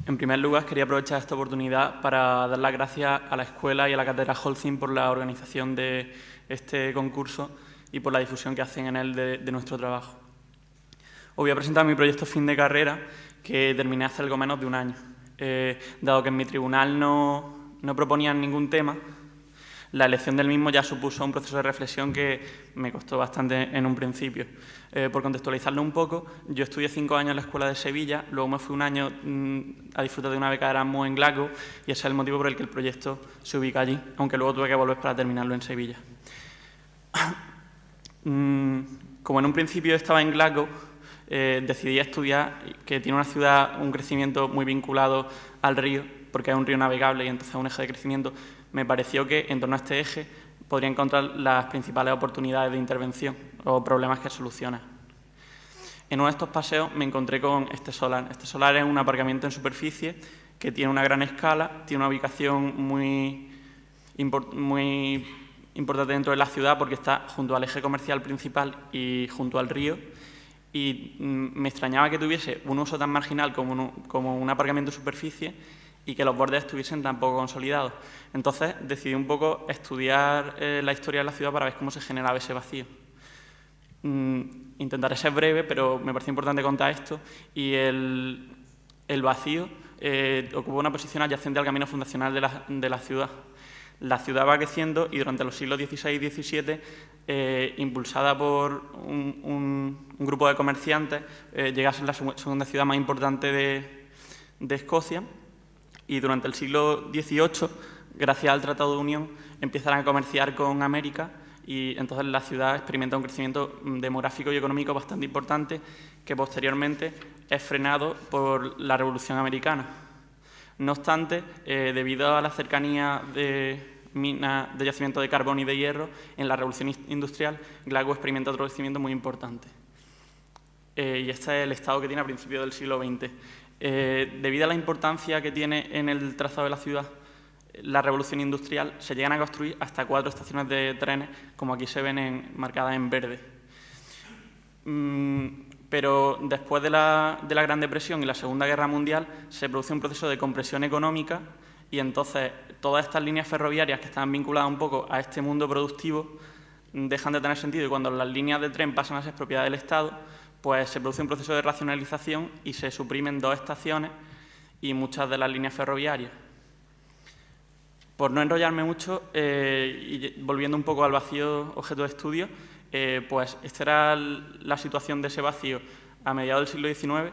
En primer lugar, quería aprovechar esta oportunidad para dar las gracias a la escuela y a la cátedra Holcim por la organización de este concurso y por la difusión que hacen en él de nuestro trabajo. Os voy a presentar mi proyecto fin de carrera, que terminé hace algo menos de un año. Dado que en mi tribunal no proponían ningún tema, la elección del mismo ya supuso un proceso de reflexión que me costó bastante en un principio. Por contextualizarlo un poco, yo estudié 5 años en la Escuela de Sevilla, luego me fui un año a disfrutar de una beca de Erasmus en Glasgow y ese es el motivo por el que el proyecto se ubica allí, aunque luego tuve que volver para terminarlo en Sevilla. Como en un principio estaba en Glasgow, decidí estudiar, que tiene una ciudad, un crecimiento muy vinculado al río, porque es un río navegable y entonces es un eje de crecimiento. Me pareció que en torno a este eje podría encontrar las principales oportunidades de intervención o problemas que soluciona. En uno de estos paseos me encontré con este solar. Este solar es un aparcamiento en superficie que tiene una gran escala, tiene una ubicación muy importante dentro de la ciudad porque está junto al eje comercial principal y junto al río. Y me extrañaba que tuviese un uso tan marginal como un aparcamiento en superficie y que los bordes estuviesen tan poco consolidados. Entonces decidí un poco estudiar la historia de la ciudad para ver cómo se generaba ese vacío. Intentaré ser breve, pero me parece importante contar esto. Y el vacío ocupa una posición adyacente al camino fundacional de la ciudad. La ciudad va creciendo y durante los siglos XVI y XVII, impulsada por un grupo de comerciantes, llega a ser la segunda ciudad más importante de Escocia. Y durante el siglo XVIII, gracias al Tratado de Unión, empiezan a comerciar con América y entonces la ciudad experimenta un crecimiento demográfico y económico bastante importante que posteriormente es frenado por la Revolución Americana. No obstante, debido a la cercanía de minas de yacimiento de carbón y de hierro, en la Revolución Industrial, Glasgow experimenta otro crecimiento muy importante. Y este es el estado que tiene a principios del siglo XX. Debido a la importancia que tiene en el trazado de la ciudad la revolución industrial, se llegan a construir hasta 4 estaciones de trenes, como aquí se ven marcadas en verde. Pero después de la Gran Depresión y la Segunda Guerra Mundial se produce un proceso de compresión económica y entonces todas estas líneas ferroviarias que estaban vinculadas un poco a este mundo productivo dejan de tener sentido y cuando las líneas de tren pasan a ser propiedad del Estado, pues se produce un proceso de racionalización y se suprimen 2 estaciones y muchas de las líneas ferroviarias. Por no enrollarme mucho, y volviendo un poco al vacío objeto de estudio, pues esta era la situación de ese vacío a mediados del siglo XIX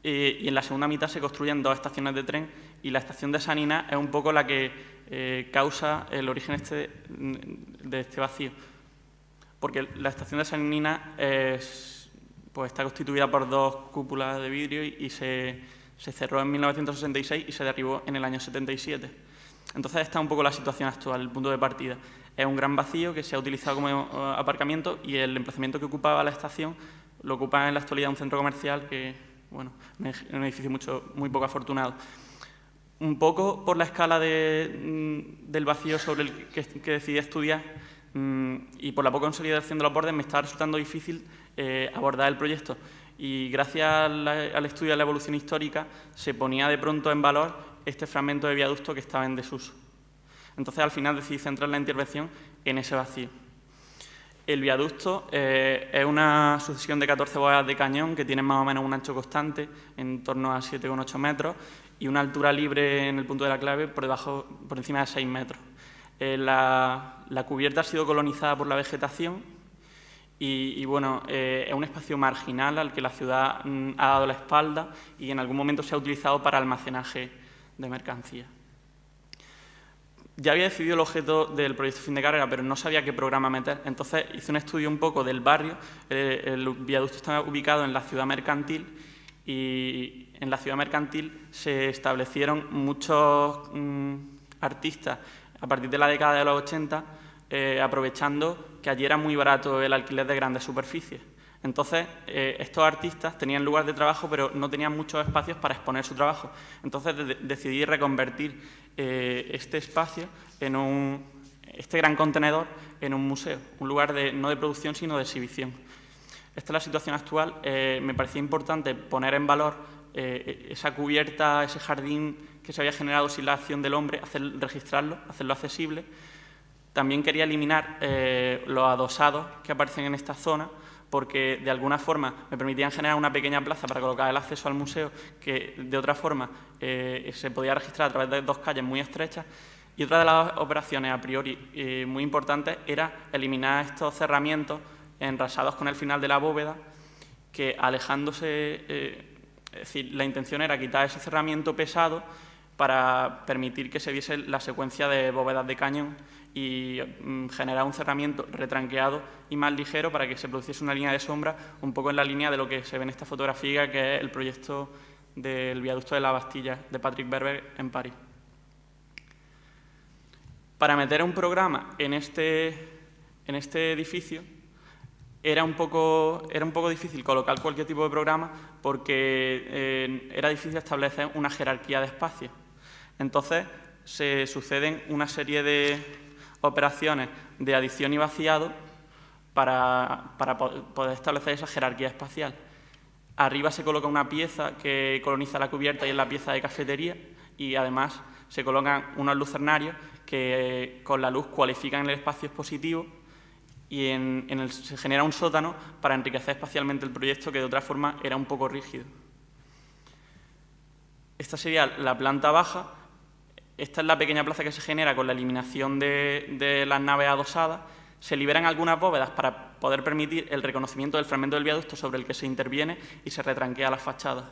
y en la segunda mitad se construyen 2 estaciones de tren y la estación de Sanina es un poco la que causa el origen de este vacío. Porque la estación de Sanina está constituida por 2 cúpulas de vidrio y se cerró en 1966 y se derribó en el año 77. Entonces esta es un poco la situación actual, el punto de partida. Es un gran vacío que se ha utilizado como aparcamiento y el emplazamiento que ocupaba la estación lo ocupa en la actualidad un centro comercial que, bueno, es un edificio muy poco afortunado. Un poco por la escala del vacío sobre el que decidí estudiar y por la poca consolidación de los bordes me estaba resultando difícil abordar el proyecto y gracias al estudio de la evolución histórica se ponía de pronto en valor este fragmento de viaducto que estaba en desuso. Entonces al final decidí centrar la intervención en ese vacío. El viaducto es una sucesión de 14 bóvedas de cañón que tienen más o menos un ancho constante en torno a 7,8 metros y una altura libre en el punto de la clave por encima de 6 metros. La cubierta ha sido colonizada por la vegetación y bueno, es un espacio marginal al que la ciudad ha dado la espalda y en algún momento se ha utilizado para almacenaje de mercancía. Ya había decidido el objeto del proyecto fin de carrera, pero no sabía qué programa meter. Entonces hice un estudio un poco del barrio. El viaducto está ubicado en la ciudad mercantil y en la ciudad mercantil se establecieron muchos artistas a partir de la década de los 80, aprovechando que allí era muy barato el alquiler de grandes superficies. Entonces, estos artistas tenían lugar de trabajo, pero no tenían muchos espacios para exponer su trabajo. Entonces, decidí reconvertir este espacio, este gran contenedor, en un museo, un lugar no de producción, sino de exhibición. Esta es la situación actual. Me parecía importante poner en valor esa cubierta, ese jardín que se había generado sin la acción del hombre, registrarlo, hacerlo accesible. También quería eliminar los adosados que aparecen en esta zona, porque de alguna forma me permitían generar una pequeña plaza para colocar el acceso al museo, que de otra forma se podía registrar a través de 2 calles muy estrechas. Y otra de las operaciones a priori muy importantes era eliminar estos cerramientos enrasados con el final de la bóveda, que alejándose, es decir, la intención era quitar ese cerramiento pesado para permitir que se viese la secuencia de bóvedas de cañón y generar un cerramiento retranqueado y más ligero para que se produciese una línea de sombra un poco en la línea de lo que se ve en esta fotografía, que es el proyecto del viaducto de la Bastilla de Patrick Berber en París. Para meter un programa en este edificio era un poco difícil colocar cualquier tipo de programa, porque era difícil establecer una jerarquía de espacios. Entonces, se suceden una serie de operaciones de adición y vaciado para poder establecer esa jerarquía espacial. Arriba se coloca una pieza que coloniza la cubierta y es la pieza de cafetería, y además se colocan unos lucernarios que con la luz cualifican el espacio expositivo, y se genera un sótano para enriquecer espacialmente el proyecto, que de otra forma era un poco rígido. Esta sería la planta baja. Esta es la pequeña plaza que se genera con la eliminación de las naves adosadas. Se liberan algunas bóvedas para poder permitir el reconocimiento del fragmento del viaducto sobre el que se interviene y se retranquea las fachadas.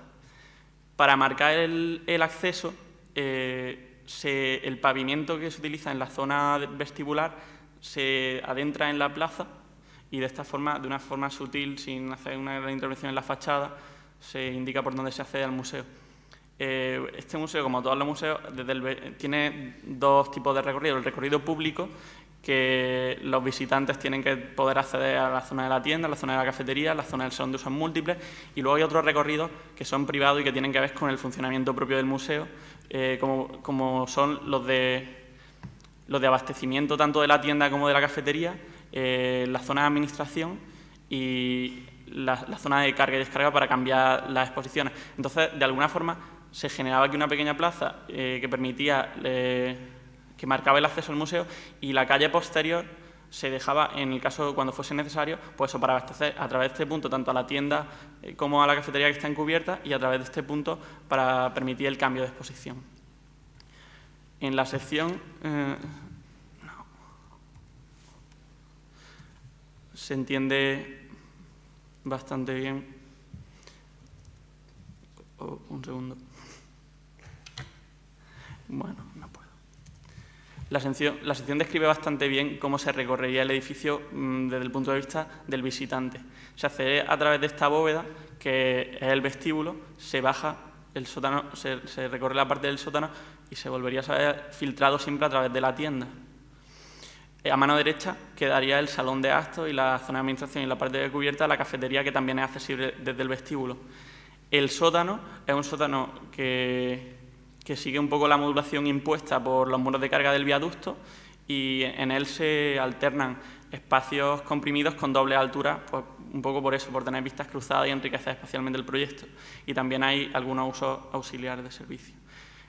Para marcar el acceso, el pavimento que se utiliza en la zona vestibular se adentra en la plaza, y de esta forma, de una forma sutil, sin hacer una gran intervención en la fachada, se indica por dónde se accede al museo. Este museo, como todos los museos, tiene 2 tipos de recorrido. El recorrido público, que los visitantes tienen que poder acceder a la zona de la tienda, a la zona de la cafetería, a la zona del salón de usos múltiples, y luego hay otros recorridos que son privados y que tienen que ver con el funcionamiento propio del museo, como son los de abastecimiento tanto de la tienda como de la cafetería, la zona de administración y la zona de carga y descarga para cambiar las exposiciones. Entonces, de alguna forma, se generaba aquí una pequeña plaza que permitía, que marcaba el acceso al museo, y la calle posterior se dejaba, en el caso cuando fuese necesario, pues eso, para abastecer a través de este punto tanto a la tienda como a la cafetería que está encubierta, y a través de este punto para permitir el cambio de exposición. En la sección se entiende bastante bien. Un segundo. Bueno, no puedo. La sección describe bastante bien cómo se recorrería el edificio desde el punto de vista del visitante. Se accede a través de esta bóveda, que es el vestíbulo, se baja el sótano, se recorre la parte del sótano y se volvería a ver filtrado siempre a través de la tienda. A mano derecha quedaría el salón de actos y la zona de administración, y la parte de cubierta la cafetería, que también es accesible desde el vestíbulo. El sótano es un sótano que sigue un poco la modulación impuesta por los muros de carga del viaducto, y en él se alternan espacios comprimidos con doble altura, pues un poco por eso, por tener vistas cruzadas y enriquecer espacialmente el proyecto. Y también hay algunos usos auxiliares de servicio.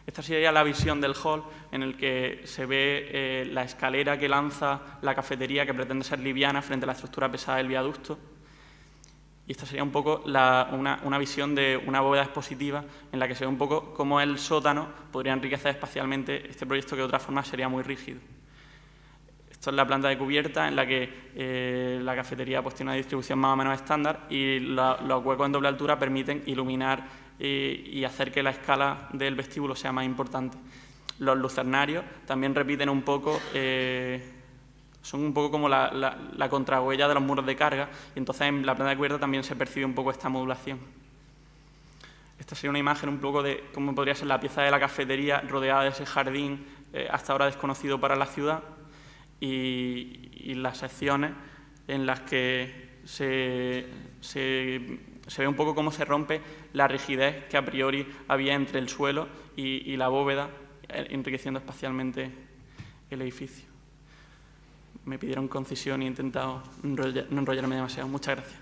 Esta sería la visión del hall, en el que se ve la escalera que lanza la cafetería, que pretende ser liviana frente a la estructura pesada del viaducto. Y esta sería un poco una visión de una bóveda expositiva, en la que se ve un poco cómo el sótano podría enriquecer espacialmente este proyecto, que de otra forma sería muy rígido. Esto es la planta de cubierta, en la que la cafetería pues tiene una distribución más o menos estándar, y los huecos en doble altura permiten iluminar y hacer que la escala del vestíbulo sea más importante. Los lucernarios también repiten un poco, son un poco como la contrahuella de los muros de carga, y entonces en la planta de cubierta también se percibe un poco esta modulación. Esta sería una imagen un poco de cómo podría ser la pieza de la cafetería rodeada de ese jardín hasta ahora desconocido para la ciudad, y las secciones en las que se ve un poco cómo se rompe la rigidez que a priori había entre el suelo y la bóveda, enriqueciendo espacialmente el edificio. Me pidieron concisión y he intentado no enrollarme demasiado. Muchas gracias.